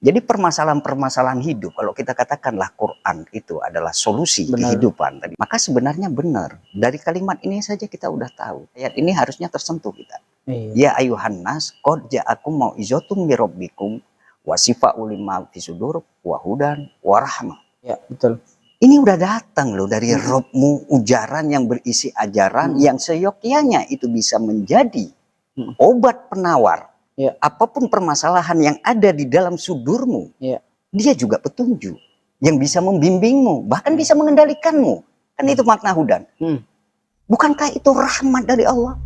Jadi permasalahan-permasalahan hidup, kalau kita katakanlah Quran itu adalah solusi kehidupan tadi, maka sebenarnya benar. Dari kalimat ini saja kita udah tahu. Ayat ini harusnya tersentuh kita. Ya ayuhan nas, qad ja'akum mau'izatum mir rabbikum wa shifaa'un lima fis sudur wa hudan wa rahmah. Ya, betul. Ini udah datang loh dari Robmu, ujaran yang berisi ajaran yang seyogyanya itu bisa menjadi obat penawar. Apapun permasalahan yang ada di dalam sudurmu, dia juga petunjuk yang bisa membimbingmu, bahkan bisa mengendalikanmu. Kan itu makna hudan. Bukankah itu rahmat dari Allah?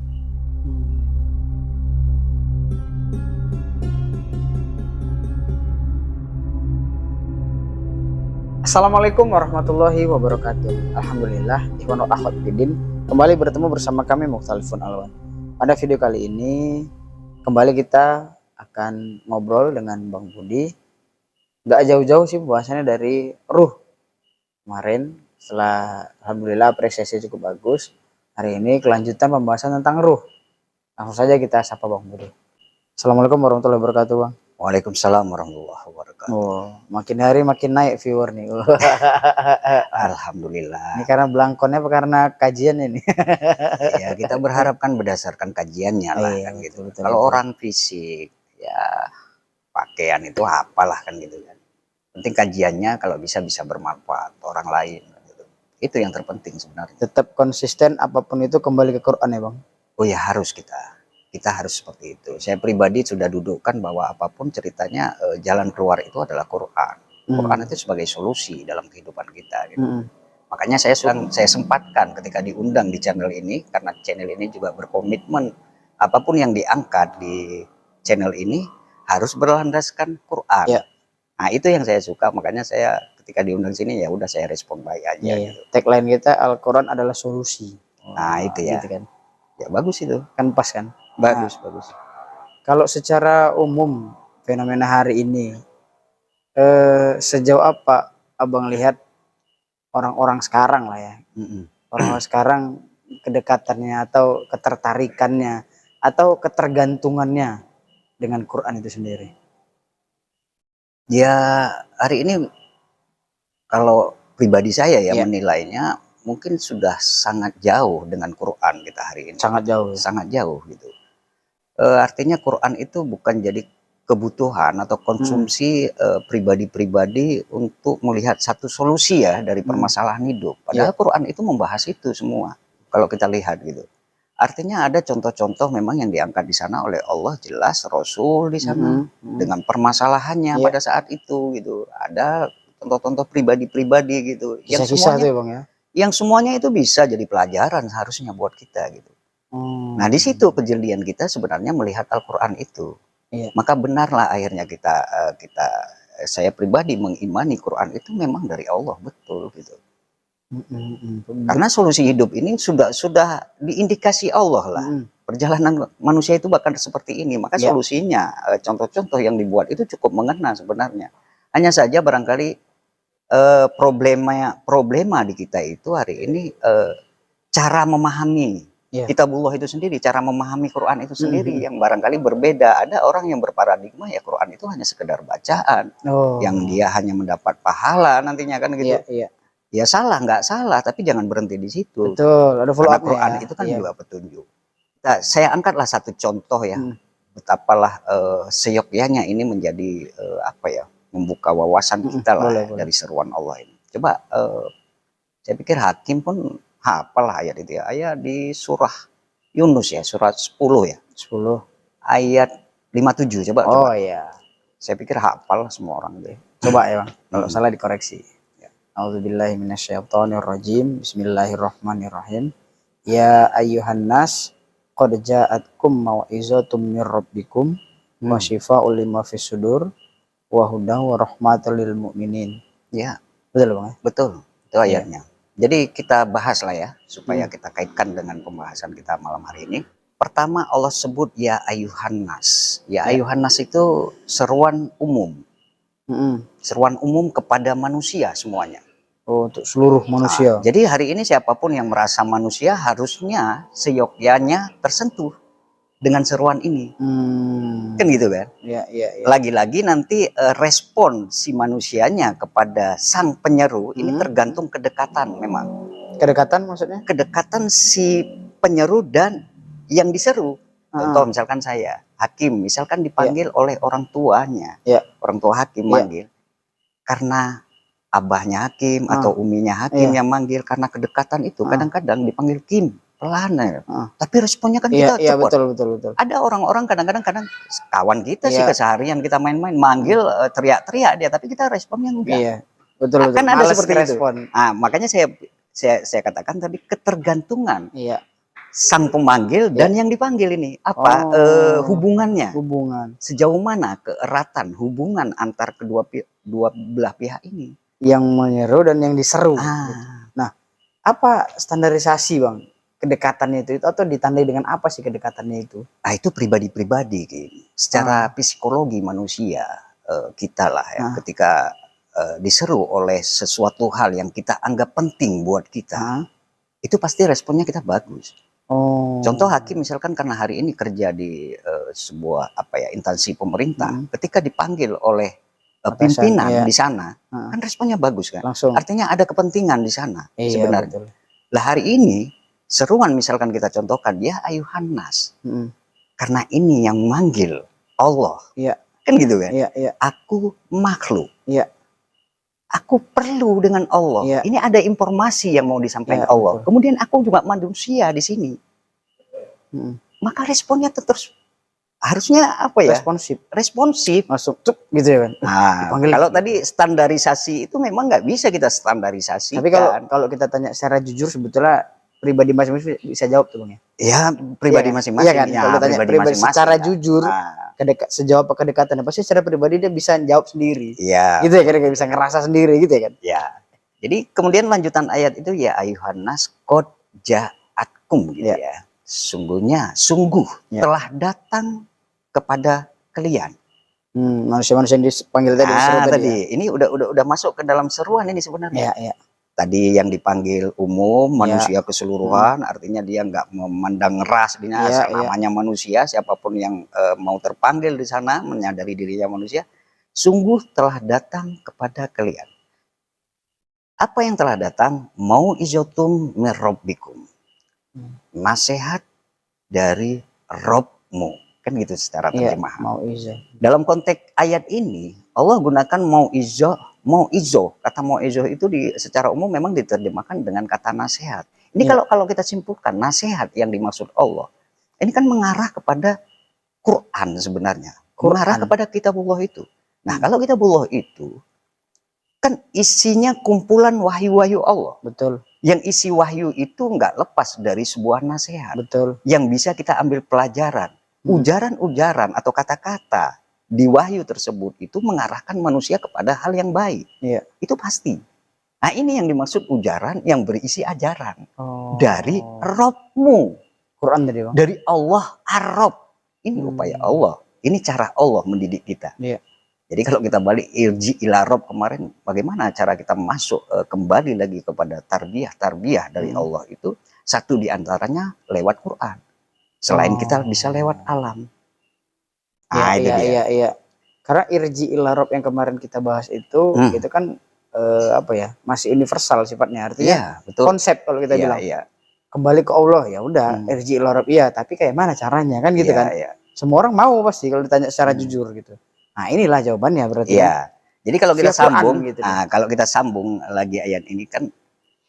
Assalamualaikum warahmatullahi wabarakatuh. Alhamdulillah, ikhwan wa akhwat fiddin, kembali bertemu bersama kami Mukhtalifun Alwan. Pada video kali ini kembali kita akan ngobrol dengan Bang Budi. Gak jauh-jauh sih pembahasannya dari ruh. Kemarin setelah alhamdulillah apresiasi cukup bagus, hari ini kelanjutan pembahasan tentang ruh. Langsung saja kita sapa Bang Budi. Assalamualaikum warahmatullahi wabarakatuh, Bang. Waalaikumsalam warahmatullahi wabarakatuh. Oh, makin hari makin naik viewer nih. Alhamdulillah. Ini karena belangkonnya apa karena kajian ini? Ya, kita berharapkan berdasarkan kajiannya lah kan gitu. Betul, kalau orang fisik ya pakaian itu apalah kan gitu kan. Penting kajiannya kalau bisa bermanfaat orang lain gitu. Itu yang terpenting sebenarnya. Tetap konsisten apapun itu kembali ke Quran ya, Bang. Oh ya, harus kita harus seperti itu. Saya pribadi sudah dudukkan bahwa apapun ceritanya jalan keluar itu adalah Quran. Quran itu sebagai solusi dalam kehidupan kita gitu. Makanya saya sempatkan ketika diundang di channel ini, karena channel ini juga berkomitmen apapun yang diangkat di channel ini harus berlandaskan Quran. Nah, itu yang saya suka, makanya saya ketika diundang sini ya udah saya respon baik aja gitu. Tagline kita Al-Quran adalah solusi. Nah, itu ya. Gitu kan. Ya bagus itu. Kan pas kan? Bagus. Kalau secara umum fenomena hari ini sejauh apa Abang lihat orang-orang sekarang lah ya, orang-orang sekarang kedekatannya atau ketertarikannya atau ketergantungannya dengan Quran itu sendiri? Ya hari ini kalau pribadi saya ya menilainya mungkin sudah sangat jauh dengan Quran kita hari ini. Sangat jauh gitu. Artinya Quran itu bukan jadi kebutuhan atau konsumsi pribadi-pribadi untuk melihat satu solusi ya dari permasalahan hidup. Padahal Quran itu membahas itu semua. Kalau kita lihat gitu. Artinya ada contoh-contoh memang yang diangkat di sana oleh Allah, jelas Rasul di sana dengan permasalahannya pada saat itu gitu. Ada contoh-contoh pribadi-pribadi gitu. Yang semuanya, tuh, Bang, ya. Yang semuanya itu bisa jadi pelajaran seharusnya buat kita gitu. Nah, di situ kejelian kita sebenarnya melihat Al-Quran itu. Maka benarlah akhirnya saya pribadi mengimani Quran itu memang dari Allah, betul gitu. Karena solusi hidup ini sudah diindikasi Allah lah. Perjalanan manusia itu bahkan seperti ini, maka solusinya contoh-contoh yang dibuat itu cukup mengena sebenarnya. Hanya saja barangkali problema di kita itu hari ini cara memahami Kitabullah itu sendiri, cara memahami Quran itu sendiri yang barangkali berbeda. Ada orang yang berparadigma ya Quran itu hanya sekedar bacaan, yang dia hanya mendapat pahala nantinya kan gitu. Ya salah, nggak salah, tapi jangan berhenti di situ. Betul, ada follow up. Quran itu kan juga petunjuk. Saya angkatlah satu contoh ya, betapalah seyogyanya ini menjadi membuka wawasan kita lah dari seruan Allah ini. Coba saya pikir hakim pun hafalah ayat itu ya, ayat di surah Yunus ya, surat 10 ya. 10 ayat 57 coba. Iya. Saya pikir hafal semua orang deh. Coba ya, Bang. Kalau salah dikoreksi. A'udzubillahi minasyaitonirrajim. Bismillahirrahmanirrahim. Ya ayyuhan nas qad ja'atkum mau'izatum mir rabbikum wa shifaa'un lima fis sudur wa hudan wa rahmatul lil mu'minin. Ya, betul Bang. Betul. Itu ayatnya. Jadi kita bahas lah ya, supaya kita kaitkan dengan pembahasan kita malam hari ini. Pertama Allah sebut ya ayuhan nas. Ya ayuhan nas itu seruan umum. Seruan umum kepada manusia semuanya. Untuk seluruh manusia. Jadi hari ini siapapun yang merasa manusia harusnya seyogyanya tersentuh. dengan seruan ini. Kan gitu kan? Iya. Lagi-lagi nanti respon si manusianya kepada sang penyeru ini tergantung kedekatan memang. Kedekatan maksudnya? Kedekatan si penyeru dan yang diseru. Contoh misalkan saya, hakim, misalkan dipanggil oleh orang tuanya. Orang tua hakim manggil. Karena abahnya hakim atau uminya hakim yang manggil, karena kedekatan itu kadang-kadang dipanggil Kim. Pelan ya. Tapi responnya kan kita cepat. Betul. Ada orang-orang kadang-kadang kawan kita sih keseharian kita main-main manggil teriak-teriak dia, tapi kita responnya enggak. Iya. Betul. Kan ada seperti respon. itu. Nah, makanya saya katakan tadi ketergantungan Iya. sang pemanggil dan yang dipanggil ini apa hubungannya? Hubungan. Sejauh mana keeratan hubungan antar dua belah pihak ini? Yang menyeru dan yang diseru. Nah, apa standarisasi Bang? Kedekatannya itu atau ditandai dengan apa sih kedekatannya itu? Itu pribadi-pribadi, secara psikologi manusia kita lah ya, ketika diseru oleh sesuatu hal yang kita anggap penting buat kita, itu pasti responnya kita bagus. Contoh hakim misalkan karena hari ini kerja di sebuah instansi pemerintah, ketika dipanggil oleh pimpinan di sana, kan responnya bagus kan? Langsung. Artinya ada kepentingan di sana sebenarnya. Lah hari ini seruan misalkan kita contohkan, ya ayuhan nas, karena ini yang manggil Allah, kan gitu kan? Aku makhluk, aku perlu dengan Allah. Ini ada informasi yang mau disampaikan Allah. Kemudian aku juga manusia di sini, maka responnya terus harusnya responsif, masuk cuk gitu ya kan? Kalau tadi standarisasi itu memang nggak bisa kita standarisasi. Tapi kalau kita tanya secara jujur sebetulnya pribadi masing-masing bisa jawab tuh Bang ya? Ya pribadi masing-masing. Iya kan? Kalau tanya pribadi secara jujur, sejauh apa kedekatan, pasti secara pribadi dia bisa jawab sendiri. Iya. Gitu ya, kira-kira bisa ngerasa sendiri gitu ya kan? Ya. Jadi kemudian lanjutan ayat itu ya ayuhan nas qad ja'atkum gitu ya. Sungguh telah datang kepada kalian. Manusia-manusia yang dipanggil tadi. Ini udah masuk ke dalam seruan ini sebenarnya. Iya. Tadi yang dipanggil umum, manusia keseluruhan, artinya dia nggak memandang ras, namanya manusia, siapapun yang mau terpanggil di sana, menyadari dirinya manusia, sungguh telah datang kepada kalian. Apa yang telah datang? Mau izotum mirrobbikum. Nasihat dari Robmu. Kan gitu secara terjemahan. Dalam konteks ayat ini, Allah gunakan mau izo. Kata mau izo itu secara umum memang diterjemahkan dengan kata nasihat. Ini kalau kita simpulkan, nasihat yang dimaksud Allah, ini kan mengarah kepada Quran sebenarnya. Mengarah kepada kitabullah itu. Nah, kalau kitabullah itu, kan isinya kumpulan wahyu-wahyu Allah. Betul. Yang isi wahyu itu nggak lepas dari sebuah nasihat. Betul. Yang bisa kita ambil pelajaran. Ujaran-ujaran atau kata-kata di wahyu tersebut itu mengarahkan manusia kepada hal yang baik. Itu pasti. Nah, ini yang dimaksud ujaran yang berisi ajaran dari Robmu. Quran tadi Bang. Dari Allah Ar-Rob. Ini upaya Allah. Ini cara Allah mendidik kita. Jadi kalau kita balik irji ila Rob kemarin, bagaimana cara kita masuk kembali lagi kepada tarbiyah dari Allah itu, satu diantaranya lewat Quran. Selain kita bisa lewat alam. Iya. Karena irji ila Rob yang kemarin kita bahas itu kan masih universal sifatnya, artinya betul. Konsep kalau kita bilang kembali ke Allah, ya udah irji ila Rob, tapi kayak mana caranya kan gitu kan? Semua orang mau pasti kalau ditanya secara jujur gitu. Nah, inilah jawabannya berarti. Jadi kalau kita sambung, gitu, kalau kita sambung lagi ayat ini kan,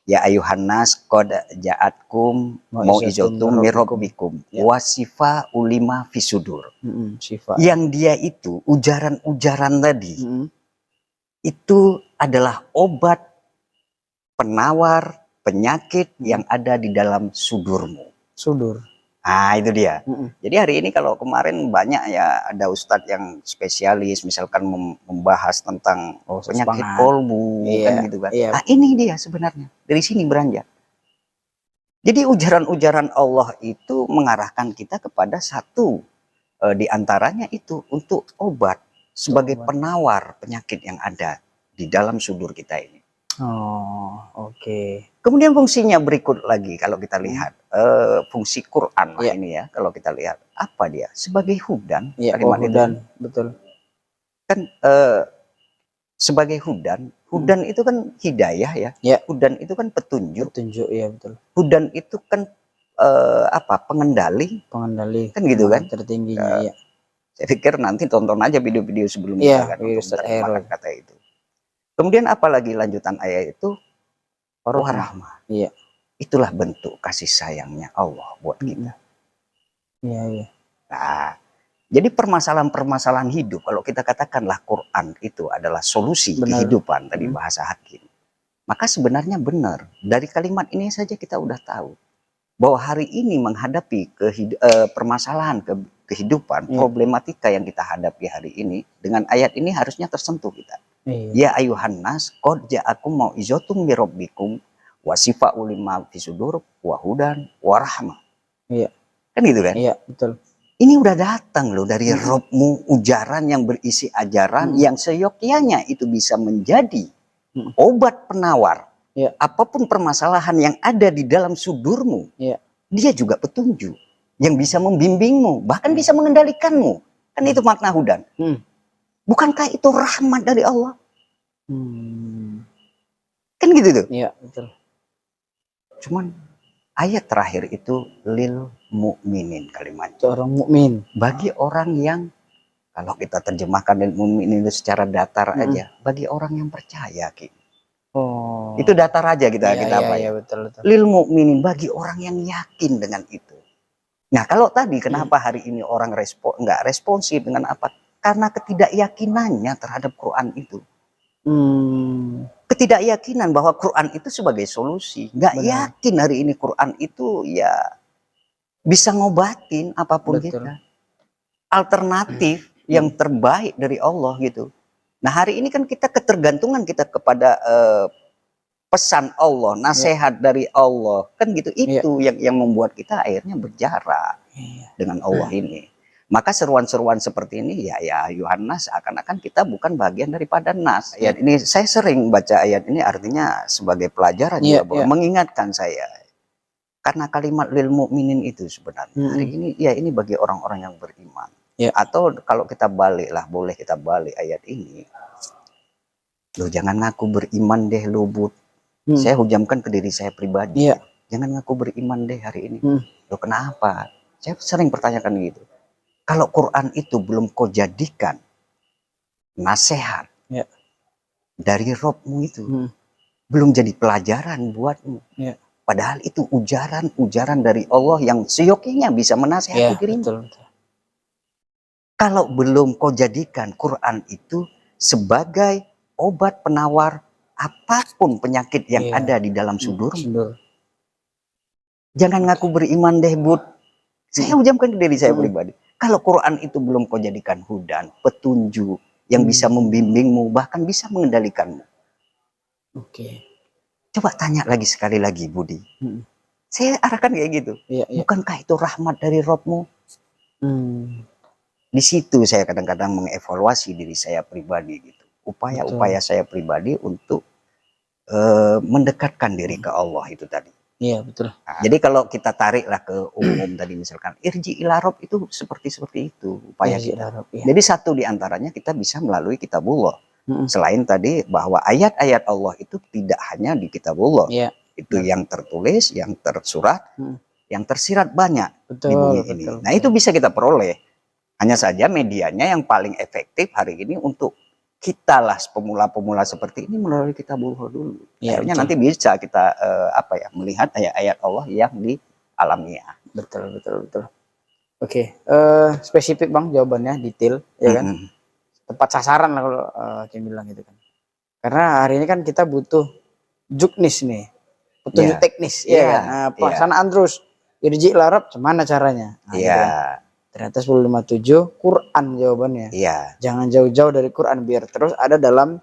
ya ayuhan nas qad ja'atkum mau'izatum mirrabbikum wasifa ulima fisudur. Yang dia itu ujaran-ujaran tadi itu adalah obat penawar penyakit yang ada di dalam sudurmu. Nah, itu dia. Jadi hari ini kalau kemarin banyak ya ada ustadz yang spesialis misalkan membahas tentang penyakit kolbu kan gitu kan. Nah, ini dia sebenarnya. Dari sini beranjak. Jadi ujaran-ujaran Allah itu mengarahkan kita kepada satu di antaranya itu untuk obat sebagai penawar penyakit yang ada di dalam sudur kita ini. Kemudian fungsinya berikut lagi kalau kita lihat fungsi Quran Iya. ini ya, kalau kita lihat apa dia sebagai hudan, Iya, kalimat itu hudan, betul. kan sebagai hudan itu kan hidayah ya, Iya. hudan itu kan petunjuk, Petunjuk, ya betul. hudan itu kan apa pengendali, Pengendali kan gitu kan? tertingginya, iya. Saya pikir nanti tonton aja video-video sebelum Iya, kita kan video untuk Ustadz menerjemahkan Hairul. kata itu. Kemudian apalagi lanjutan ayat itu Warahmah. warahmah. Iya. Itulah bentuk kasih sayangnya Allah buat kita. Iya, iya. Nah, jadi permasalahan-permasalahan hidup, kalau kita katakanlah Quran itu adalah solusi kehidupan, tadi bahasa Hakim, maka sebenarnya benar. Dari kalimat ini saja kita udah tahu bahwa hari ini menghadapi permasalahan kehidupan, problematika yang kita hadapi hari ini, dengan ayat ini harusnya tersentuh kita. Ya ayuhan nas, qad ja'akum mau'izatum mir rabbikum wa shifa'un lima fis sudur wa hudan wa rahmah. Iya. Kan gitu kan? Iya, betul. Ini udah datang loh dari Robmu, ujaran yang berisi ajaran yang seyogyanya itu bisa menjadi obat penawar. Apapun permasalahan yang ada di dalam sudurmu, dia juga petunjuk yang bisa membimbingmu, bahkan bisa mengendalikanmu. Kan itu makna hudan. Bukankah itu rahmat dari Allah? Kan gitu tuh. Iya, betul. Cuman ayat terakhir itu lil mu'minin kalimatnya. Orang mukmin. Bagi orang yang, kalau kita terjemahkan lil mu'minin itu secara datar aja, bagi orang yang percaya, Ki. Oh. Itu datar aja kita apa ya? Betul, betul. Lil mu'minin, bagi orang yang yakin dengan itu. Nah, kalau tadi kenapa hari ini orang nggak responsif dengan apa? Karena ketidakyakinannya terhadap Quran itu. Ketidakyakinan bahwa Quran itu sebagai solusi. Nggak yakin hari ini Quran itu ya bisa ngobatin apapun kita. Alternatif yang terbaik dari Allah gitu. Nah hari ini kan kita ketergantungan kita kepada pesan Allah, nasihat dari Allah. Kan gitu, itu yang membuat kita akhirnya berjarak dengan Allah ini. Maka seruan-seruan seperti ini ya Yohanes akan-akan kita bukan bagian daripada nas. Ayat ini saya sering baca ayat ini, artinya sebagai pelajaran juga mengingatkan saya. Karena kalimat lil mu'minin itu sebenarnya hari ini ya ini bagi orang-orang yang beriman. Atau kalau kita baliklah, boleh kita balik ayat ini. Lo jangan ngaku beriman deh lo Bud. Saya hujamkan ke diri saya pribadi. Jangan ngaku beriman deh hari ini. Lo kenapa? Saya sering pertanyakan gitu. Kalau Quran itu belum kau jadikan nasihat dari Robmu itu, belum jadi pelajaran buatmu. Padahal itu ujaran dari Allah yang seyokinya bisa menasihati dirimu. Betul. Kalau belum kau jadikan Quran itu sebagai obat penawar apapun penyakit yang ada di dalam sudurmu. Jangan ngaku beriman deh Bud. Saya hujamkan ke diri saya pribadi. Kalau Quran itu belum kau jadikan hudan, petunjuk yang bisa membimbingmu, bahkan bisa mengendalikanmu. Coba tanya lagi sekali lagi Budi. Saya arahkan kayak gitu. Bukankah itu rahmat dari Robmu? Di situ saya kadang-kadang mengevaluasi diri saya pribadi gitu. Upaya-upaya saya pribadi untuk mendekatkan diri ke Allah itu tadi. Iya betul. Nah, jadi kalau kita tariklah ke umum tadi misalkan irji ila Rabb itu seperti itu upaya kita. Jadi satu diantaranya kita bisa melalui kitabullah. Selain tadi bahwa ayat-ayat Allah itu tidak hanya di kitabullah. Itu yang tertulis, yang tersurat, yang tersirat banyak di bumi ini. Nah itu bisa kita peroleh. Hanya saja medianya yang paling efektif hari ini untuk kita lah pemula-pemula seperti ini melalui kitabullah dulu. Akhirnya nanti bisa kita melihat ayat-ayat Allah yang di alamiah. Betul. Oke, spesifik Bang jawabannya, detail ya kan. Tepat sasaran lah kalau Kim bilang gitu kan. Karena hari ini kan kita butuh juknis nih. Petunjuk teknis ya kan. Nah, pelaksanaan terus irji ila Rabb gimana caranya? Nah, gitu kan. Ternyata 1057 Quran jawabannya. Jangan jauh-jauh dari Quran biar terus ada dalam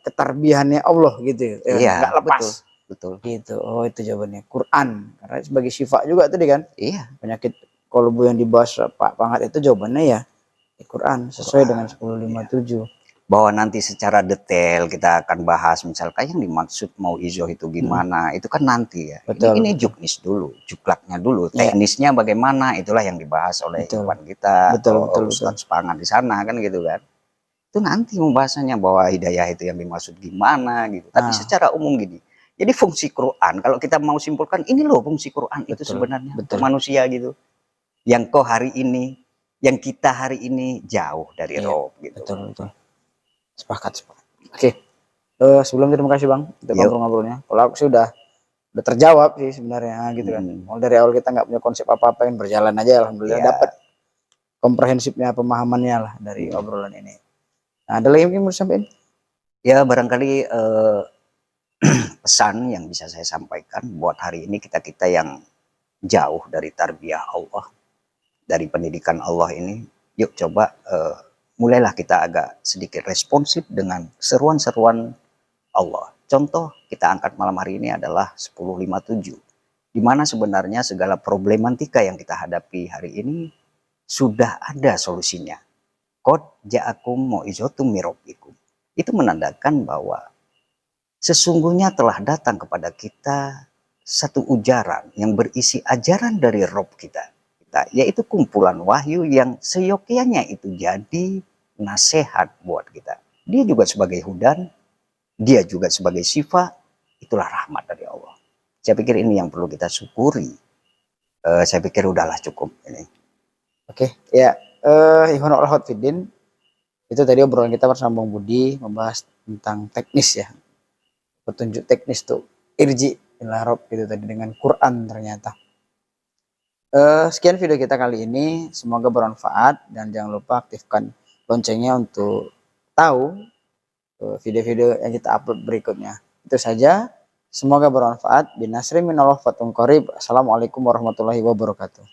ketarbihannya Allah gitu. Enggak lepas. Betul. Gitu. Oh, itu jawabannya. Quran. Karena sebagai syifa juga tadi kan. Penyakit kolbu yang dibahas Pak Pangat itu jawabannya ya Quran sesuai dengan 1057. bahwa nanti secara detail kita akan bahas misalkan yang dimaksud mau izoh itu gimana, itu kan nanti ya. Betul, Ini betul. juknis dulu, juklaknya dulu, Iya. teknisnya bagaimana, itulah yang dibahas oleh Betul. ikhwan kita, Betul, betul, Ustadz Sepangan di sana kan gitu kan. Itu nanti pembahasannya bahwa hidayah itu yang dimaksud gimana gitu. Tapi Nah. secara umum gini. Jadi fungsi Quran kalau kita mau simpulkan ini loh fungsi Quran itu Betul, sebenarnya betul. untuk manusia gitu. Yang kau hari ini, yang kita hari ini jauh dari Iya, Rob gitu. betul, betul. Sepakat. Oke. Sebelum terima kasih Bang untuk Yuk. ngobrol-ngobrolnya. Kalau aku sih udah terjawab sih sebenarnya gitu kan. Mulai dari awal kita nggak punya konsep apa-apa, yang berjalan aja alhamdulillah Ya. dapat komprehensifnya, pemahamannya lah dari obrolan ini. Nah, ada lagi mungkin mau sampaikan? Ya barangkali pesan yang bisa saya sampaikan buat hari ini kita yang jauh dari tarbiyah Allah, dari pendidikan Allah ini, yuk coba mulailah kita agak sedikit responsif dengan seruan-seruan Allah. Contoh kita angkat malam hari ini adalah 1057, di mana sebenarnya segala problematika yang kita hadapi hari ini sudah ada solusinya. Qad ja'akum mau'izatum mir rabbikum. Itu menandakan bahwa sesungguhnya telah datang kepada kita satu ujaran yang berisi ajaran dari Rob kita, yaitu kumpulan wahyu yang seyogyanya itu jadi nasihat buat kita. Dia juga sebagai hudan, dia juga sebagai syifa, itulah rahmat dari Allah. Saya pikir ini yang perlu kita syukuri. Saya pikir udahlah cukup ini. Oke, ya. Ikhwan Allah Fidin, itu tadi obrolan kita bersama Bang Budi membahas tentang teknis ya, petunjuk teknis tuh irji ila Rob gitu tadi dengan Quran ternyata. Sekian video kita kali ini, semoga bermanfaat dan jangan lupa aktifkan loncengnya untuk tahu video-video yang kita upload berikutnya. Itu saja, semoga bermanfaat. Binasri minallah fatum qarib. Assalamualaikum warahmatullahi wabarakatuh.